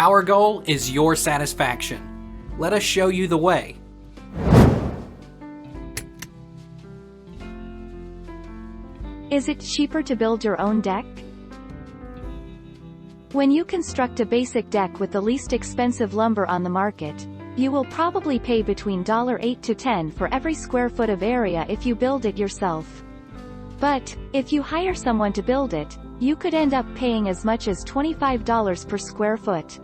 Our goal is your satisfaction. Let us show you the way. Is it cheaper to build your own deck? When you construct a basic deck with the least expensive lumber on the market, you will probably pay between $8 to $10 for every square foot of area if you build it yourself. But, if you hire someone to build it, you could end up paying as much as $25 per square foot.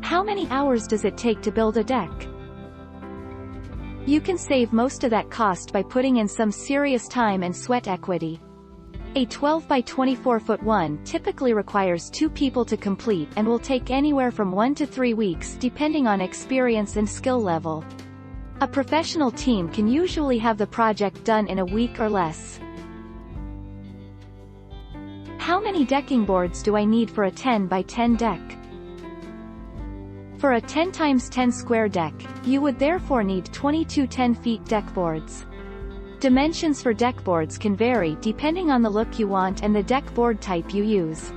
How many hours does it take to build a deck? You can save most of that cost by putting in some serious time and sweat equity. A 12 by 24 foot one typically requires 2 people to complete and will take anywhere from 1 to 3 weeks depending on experience and skill level. A professional team can usually have the project done in a week or less. How many decking boards do I need for a 10 by 10 deck? For a 10 x 10 square deck, you would therefore need 22 10-feet deck boards. Dimensions for deck boards can vary depending on the look you want and the deck board type you use.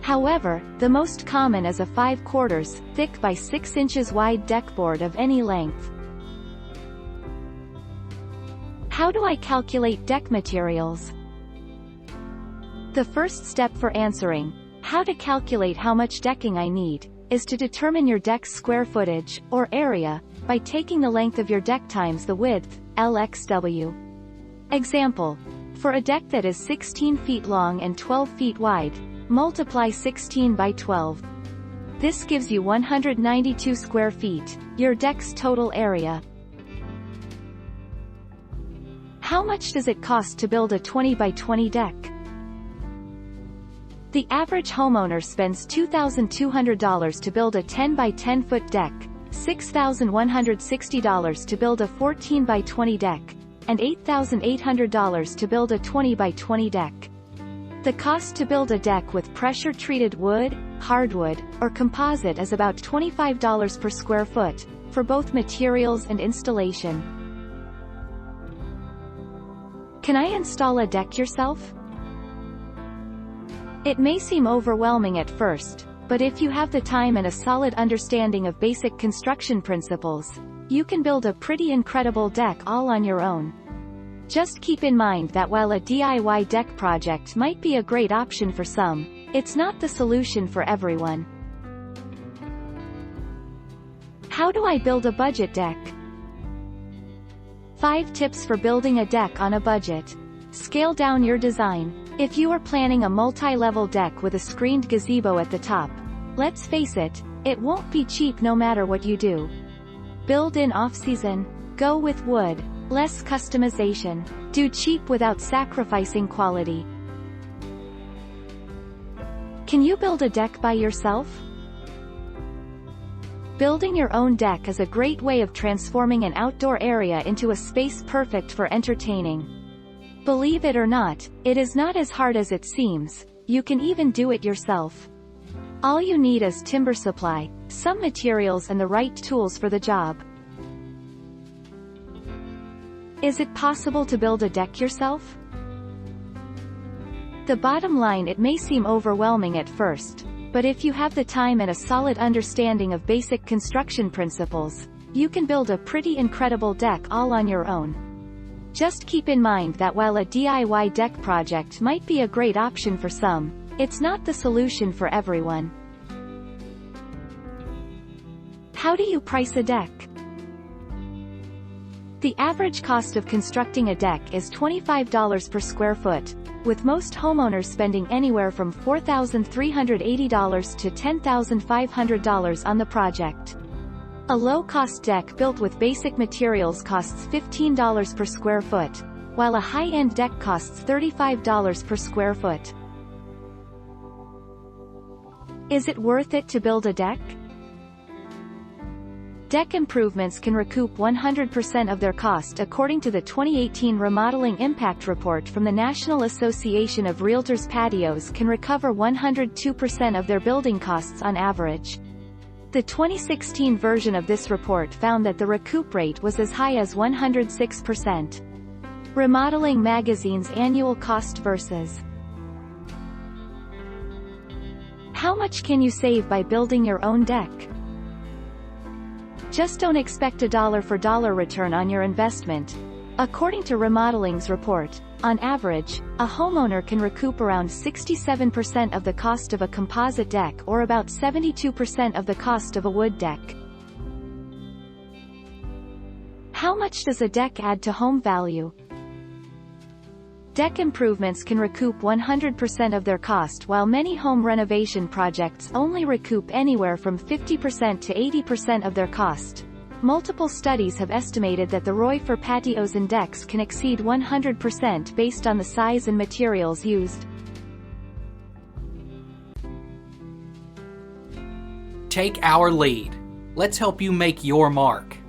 However, the most common is a 5/4 thick by 6 inches wide deck board of any length. How do I calculate deck materials? The first step for answering how to calculate how much decking I need is to determine your deck's square footage, or area, by taking the length of your deck times the width, LXW. Example. For a deck that is 16 feet long and 12 feet wide, multiply 16 by 12. This gives you 192 square feet, your deck's total area. How much does it cost to build a 20 by 20 deck? The average homeowner spends $2,200 to build a 10 by 10 foot deck, $6,160 to build a 14 by 20 deck, and $8,800 to build a 20 by 20 deck. The cost to build a deck with pressure-treated wood, hardwood, or composite is about $25 per square foot, for both materials and installation. Can I install a deck yourself? It may seem overwhelming at first, but if you have the time and a solid understanding of basic construction principles, you can build a pretty incredible deck all on your own. Just keep in mind that while a DIY deck project might be a great option for some, it's not the solution for everyone. How do I build a budget deck? 5 tips for building a deck on a budget. Scale down your design. If you are planning a multi-level deck with a screened gazebo at the top, let's face it, it won't be cheap no matter what you do. Build in off-season. Go with wood. Less customization. Do cheap without sacrificing quality. Can you build a deck by yourself? Building your own deck is a great way of transforming an outdoor area into a space perfect for entertaining. Believe it or not, it is not as hard as it seems. You can even do it yourself. All you need is timber supply, some materials and the right tools for the job. Is it possible to build a deck yourself? The bottom line, it may seem overwhelming at first, but if you have the time and a solid understanding of basic construction principles, you can build a pretty incredible deck all on your own. Just keep in mind that while a DIY deck project might be a great option for some, it's not the solution for everyone. How do you price a deck? The average cost of constructing a deck is $25 per square foot, with most homeowners spending anywhere from $4,380 to $10,500 on the project. A low-cost deck built with basic materials costs $15 per square foot, while a high-end deck costs $35 per square foot. Is it worth it to build a deck? Deck improvements can recoup 100% of their cost according to the 2018 Remodeling Impact Report from the National Association of Realtors. Patios can recover 102% of their building costs on average. The 2016 version of this report found that the recoup rate was as high as 106%. Remodeling Magazine's annual cost versus. How much can you save by building your own deck? Just don't expect a dollar-for-dollar return on your investment. According to Remodeling's report, on average, a homeowner can recoup around 67% of the cost of a composite deck or about 72% of the cost of a wood deck. How much does a deck add to home value? Deck improvements can recoup 100% of their cost, while many home renovation projects only recoup anywhere from 50% to 80% of their cost. Multiple studies have estimated that the ROI for patios and decks can exceed 100% based on the size and materials used. Take our lead. Let's help you make your mark.